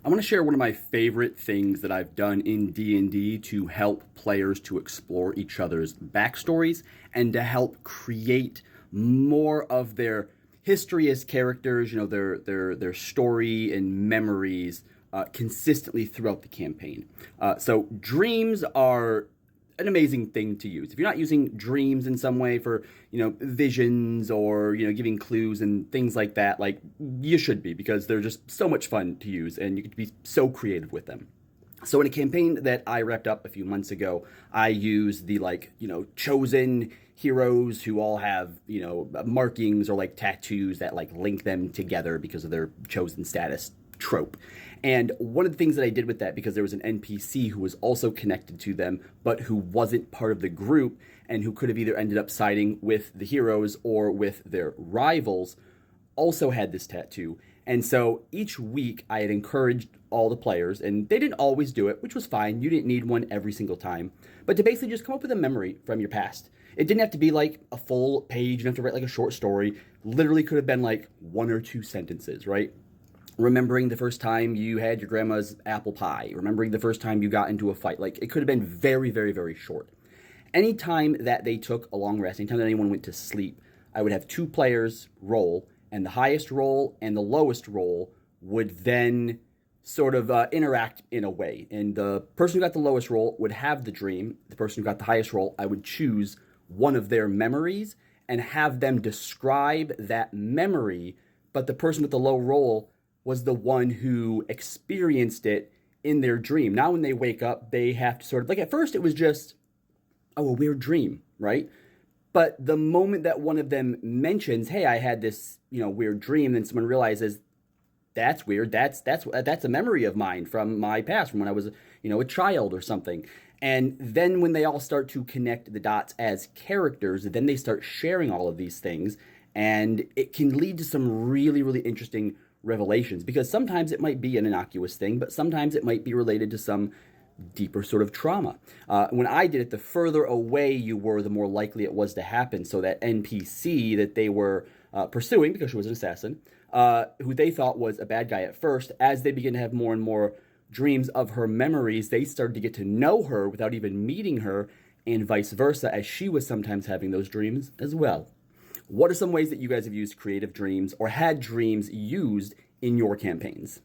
I want to share one of my favorite things that I've done in D&D to help players to explore each other's backstories and to help create more of their history as characters, their story and memories consistently throughout the campaign. So dreams are an amazing thing to use. If you're not using dreams in some way for, visions or, giving clues and things like that, like you should be, because they're just so much fun to use and you can be so creative with them. So in a campaign that I wrapped up a few months ago, I used the chosen heroes who all have, markings or tattoos that link them together because of their chosen status trope. And one of the things that I did with that, because there was an NPC who was also connected to them, but who wasn't part of the group and who could have either ended up siding with the heroes or with their rivals, also had this tattoo. And so each week I had encouraged all the players, and they didn't always do it, which was fine. You didn't need one every single time, but to basically just come up with a memory from your past. It didn't have to be like a full page. You didn't have to write like a short story. Literally could have been like one or two sentences, right? Remembering the first time you had your grandma's apple pie, remembering the first time you got into a fight. Like, it could have been very, very, very short. Anytime that they took a long rest, anytime that anyone went to sleep, I would have two players roll, and the highest roll and the lowest roll would then sort of interact in a way. And the person who got the lowest roll would have the dream. The person who got the highest roll, I would choose one of their memories and have them describe that memory, but the person with the low roll was the one who experienced it in their dream. Now when they wake up, they have to sort of, at first it was just, a weird dream, right? But the moment that one of them mentions, hey, I had this, weird dream, then someone realizes, that's weird, that's a memory of mine from my past, from when I was, a child or something. And then when they all start to connect the dots as characters, then they start sharing all of these things, and it can lead to some really, really interesting revelations, because sometimes it might be an innocuous thing, but sometimes it might be related to some deeper sort of trauma. When I did it, the further away you were, the more likely it was to happen. So that NPC that they were pursuing, because she was an assassin, who they thought was a bad guy at first, as they begin to have more and more dreams of her memories, they started to get to know her without even meeting her, and vice versa, as she was sometimes having those dreams as well. What are some ways that you guys have used creative dreams or had dreams used in your campaigns?